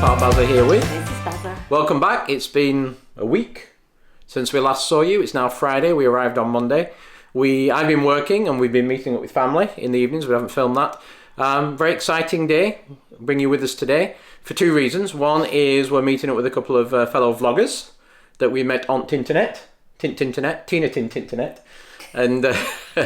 Part Bazza here with. This is Bazza. Welcome back. It's been a week since we last saw you. It's now Friday. We arrived on Monday. I've been working and we've been meeting up with family in the evenings. We haven't filmed that. Very exciting day. Bring you with us today for two reasons. One is we're meeting up with a couple of fellow vloggers that we met on Tinternet. Tina Tinternet. And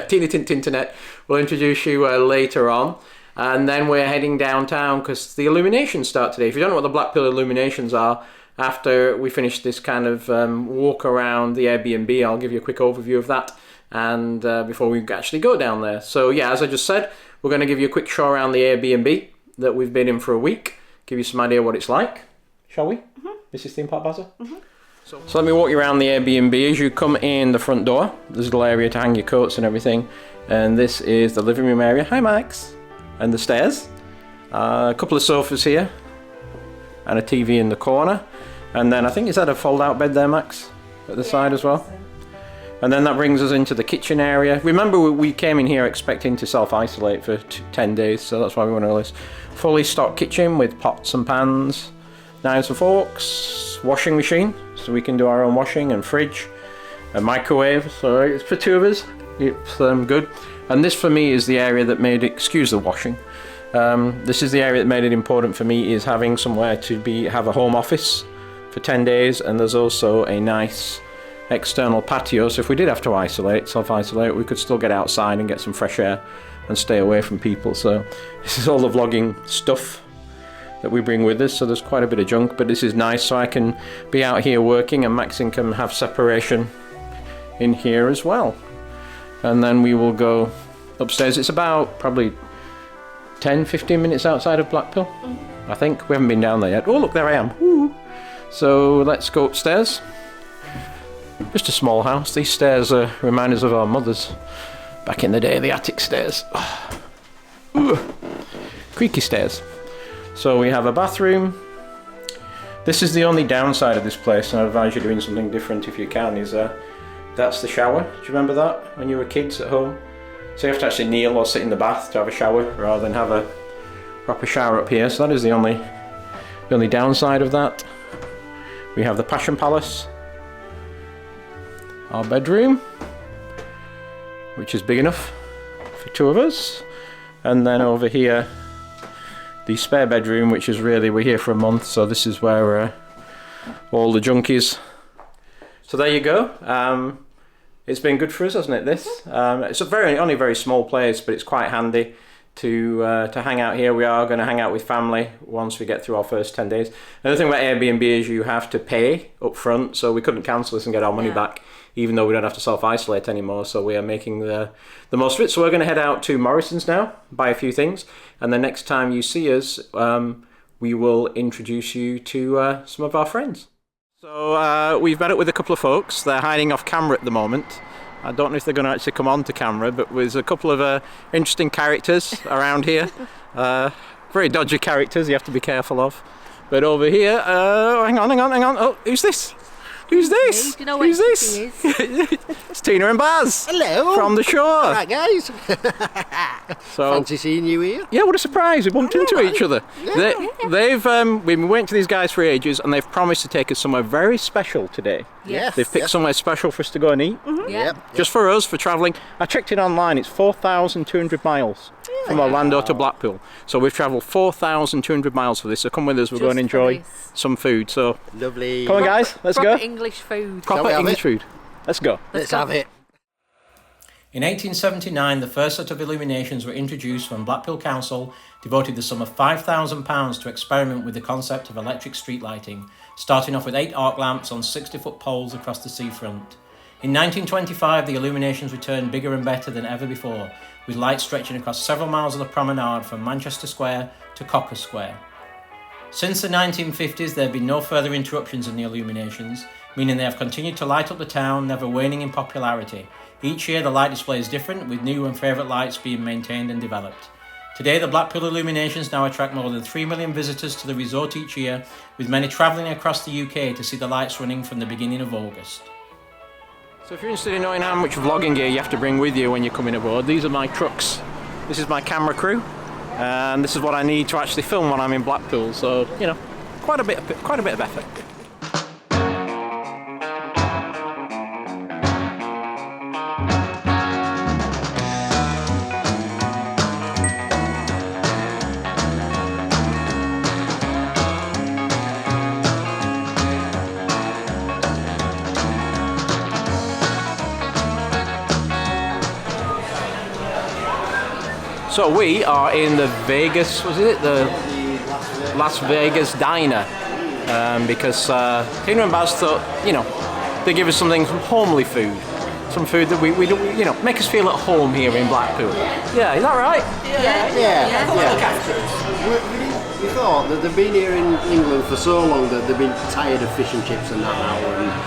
Tina Tinternet will introduce you later on. And then we're heading downtown because the Illuminations start today. If you don't know what the Blackpool Illuminations are, after we finish this kind of walk around the Airbnb, I'll give you a quick overview of that and before we actually go down there. So yeah, as I just said, we're going to give you a quick show around the Airbnb that we've been in for a week, give you some idea what it's like, shall we? Mrs. Theme Park Bazza? So let me walk you around the Airbnb. As you come in the front door, there's a little area to hang your coats and everything, and this is the living room area. Hi Max. And the stairs. A couple of sofas here and a TV in the corner, and then I think is that a fold out bed there, Max, at the side as well. And then that brings us into the kitchen area. Remember, we came in here expecting to self-isolate for 10 days, so that's why we want to this fully stocked kitchen with pots and pans, knives and forks, washing machine so we can do our own washing, and fridge, a microwave, so it's for two of us. It's good. And this for me is the area that made it, excuse the washing, this is the area that made it important for me, is having somewhere to have a home office for 10 days, and there's also a nice external patio, so if we did have to self-isolate, we could still get outside and get some fresh air and stay away from people. So this is all the vlogging stuff that we bring with us, so there's quite a bit of junk, but this is nice, so I can be out here working and Maxine can have separation in here as well. And then we will go upstairs. It's about probably 10-15 minutes outside of Blackpool. I think we haven't been down there yet. Oh look, there I am. Woo. So let's go upstairs. Just a small house. These stairs remind us of our mothers back in the day, the attic stairs. Creaky stairs. So we have a bathroom. This is the only downside of this place, and I advise you doing something different if you can, is that's the shower. Do you remember that when you were kids at home? So you have to actually kneel or sit in the bath to have a shower rather than have a proper shower up here. So that is the only downside of that. We have the Passion Palace, our bedroom, which is big enough for two of us, and then over here the spare bedroom, which is really, we're here for a month, so this is where all the junk is. So there you go. It's been good for us, hasn't it, this? It's only a very small place, but it's quite handy to hang out here. We are going to hang out with family once we get through our first 10 days. Another thing about Airbnb is you have to pay up front, so we couldn't cancel this and get our money back, even though we don't have to self-isolate anymore, so we are making the most of it. So we're going to head out to Morrison's now, buy a few things, and the next time you see us, we will introduce you to some of our friends. So we've met up with a couple of folks. They're hiding off camera at the moment. I don't know if they're going to actually come on to camera, but there's a couple of interesting characters around here. Very dodgy characters you have to be careful of. But over here, hang on. Oh, who's this? Who's this? Do you know who's this? It's Tina and Baz. Hello. From the shore. Right, guys. So, fancy seeing you here. Yeah, what a surprise. We bumped into each other. Yeah. They've we went to these guys for ages, and they've promised to take us somewhere very special today. Yes. They've picked somewhere special for us to go and eat. Just for us, for travelling. I checked it online, it's 4,200 miles from Orlando to Blackpool. So we've travelled 4,200 miles for this, so come with us, we'll go and enjoy some food. So lovely. Come on guys, let's go. Proper English food. Proper English food. Let's go. Let's have it. In 1879, the first set of illuminations were introduced when Blackpool Council devoted the sum of £5,000 to experiment with the concept of electric street lighting, starting off with 8 arc lamps on 60-foot poles across the seafront. In 1925, the illuminations returned bigger and better than ever before, with lights stretching across several miles of the promenade from Manchester Square to Cocker Square. Since the 1950s, there have been no further interruptions in the illuminations, meaning they have continued to light up the town, never waning in popularity. Each year the light display is different, with new and favourite lights being maintained and developed. Today the Blackpool Illuminations now attract more than 3 million visitors to the resort each year, with many travelling across the UK to see the lights running from the beginning of August. So if you're interested in knowing how much vlogging gear you have to bring with you when you're coming aboard, these are my trucks. This is my camera crew, and this is what I need to actually film when I'm in Blackpool, so, you know, quite a bit of effort. So we are in the Vegas, was it? The Las Vegas diner. Because Tina and Baz thought, you know, they give us something from homely food. Some food that we you know, make us feel at home here in Blackpool. Yeah, is that right? We thought that they've been here in England for so long that they've been tired of fish and chips and that now,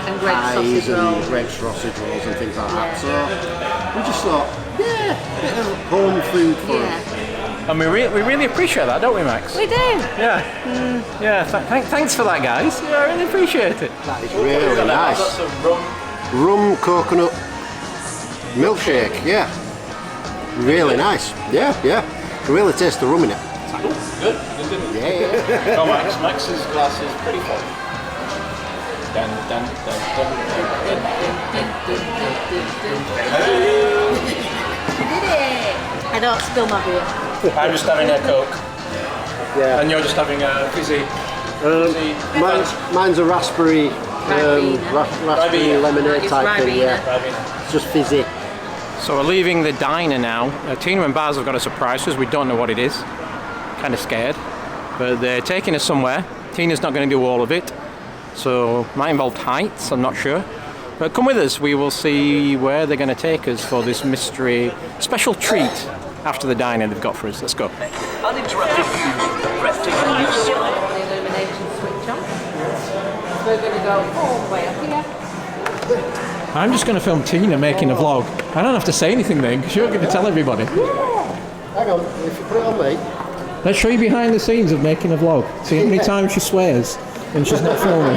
and pies and red sausage rolls and things like that. So we just thought, yeah, a bit of home food for them. And we really appreciate that, don't we, Max? We do. Yeah. Yeah. Thanks for that, guys. Yeah, I really appreciate it. It's really nice. Rum coconut milkshake. Yeah. Really nice. Yeah. You can really taste the rum in it. Good. Yeah. Oh, Max's glass is pretty full. Dun, dun, dun, dun, dun, You did it. I don't spill my beer. I'm just having a Coke. Yeah. And you're just having a fizzy. Mine's a raspberry lemonade type thing. Yeah. It's just fizzy. So we're leaving the diner now. Tina and Baz have got a surprise for us. We don't know what it is. Kind of scared. But they're taking us somewhere. Tina's not going to do all of it. So might involve heights, I'm not sure. But come with us, we will see where they're going to take us for this mystery special treat after the diner they've got for us. Let's go. Uninterrupted view, breathtaking views. The Illumination switch on. We're going to go all the way up here. I'm just going to film Tina making a vlog. I don't have to say anything then, because you're going to tell everybody. Hang on, if you put it on me. Let's show you behind the scenes of making a vlog. See how many times she swears when she's not filming.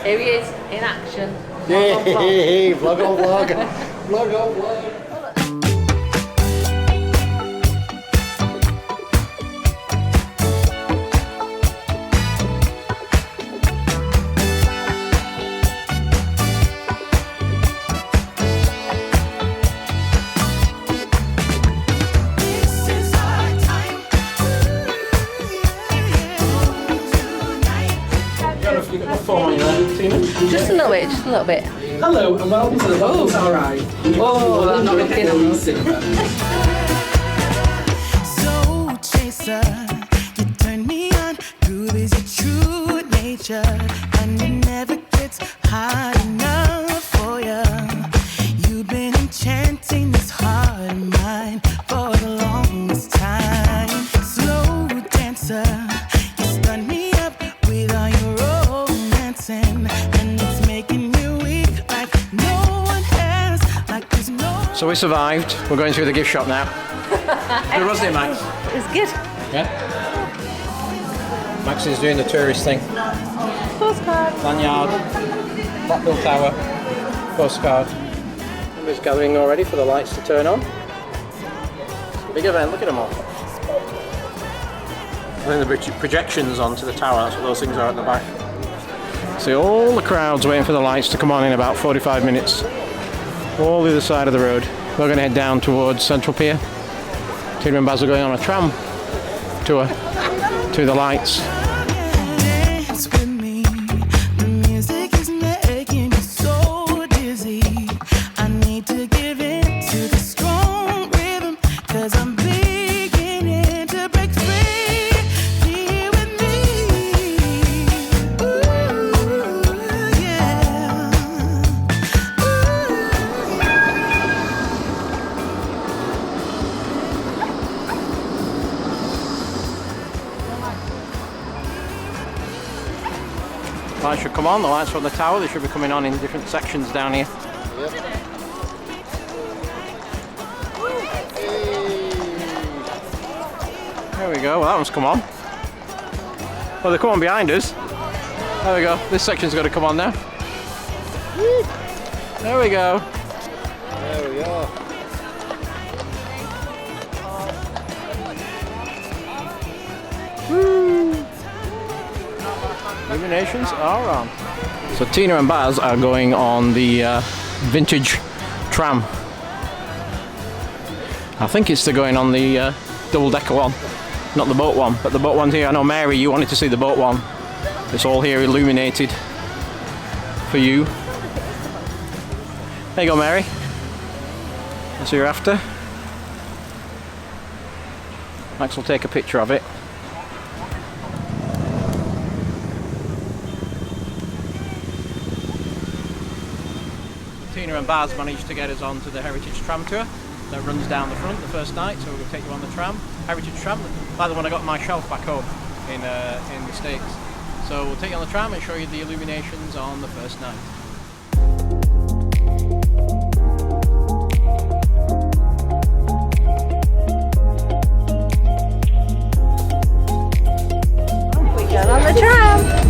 Here he is, in action. Hey, vlog on vlog. Vlog on vlog. Just a little bit, Hello and welcome to the Blackpool Alright. Oh, that's not looking at So chaser, you turn me on. Groove is your true nature, and it never gets hard enough for you. You've been enchanting this heart of mine for the longest time. Slow dancer, you stun me up with all your romancing, and it's making me weak like no one else. Like there's no. So we survived. We're going through the gift shop now. Good, wasn't it, Max? It was good. Yeah? Max is doing the tourist thing. Postcard. Lanyard, Blackpool Tower, postcard. Everybody's gathering already for the lights to turn on. It's a big event, look at them all. I think the projections onto the tower, that's what those things are at the back. See all the crowds waiting for the lights to come on in about 45 minutes. All the other side of the road. We're going to head down towards Central Pier. Tina and Baz are going on a tram tour to the lights. Dance with me. The music is making me so dizzy. I need to give in to the strong rhythm, 'cause I'm beginning to break free. Be here with me. Ooh, yeah. Lights should come on, the lights from the tower, they should be coming on in different sections down here. There we go, well that one's come on. Well, they come on behind us. There we go, this section's got to come on now. There we go. There we go. Illuminations are on. So Tina and Baz are going on the vintage tram. I think they're going on the double-decker one, not the boat one, but the boat one's here. I know Mary, you wanted to see the boat one. It's all here illuminated for you. There you go, Mary. That's what you're after. Max will take a picture of it. Tina and Baz managed to get us onto the Heritage Tram Tour that runs down the front the first night, so we're going to take you on the tram. Heritage Tram, by the one I got my shelf back home in the States. So we'll take you on the tram and show you the illuminations on the first night. We get on the tram.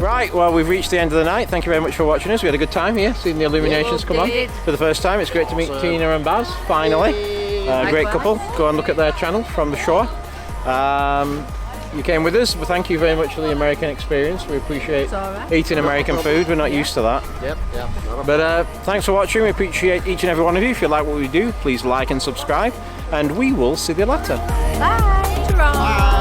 Right, well, we've reached the end of the night. Thank you very much for watching us. We had a good time here, seeing the illuminations come on for the first time. It's great to meet Tina and Baz, finally. Great couple. Go and look at their channel from the shore. You came with us, but thank you very much for the American experience. We appreciate eating American food. We're not used to that. Yep. But thanks for watching. We appreciate each and every one of you. If you like what we do, please like and subscribe. And we will see you later. Bye. Bye.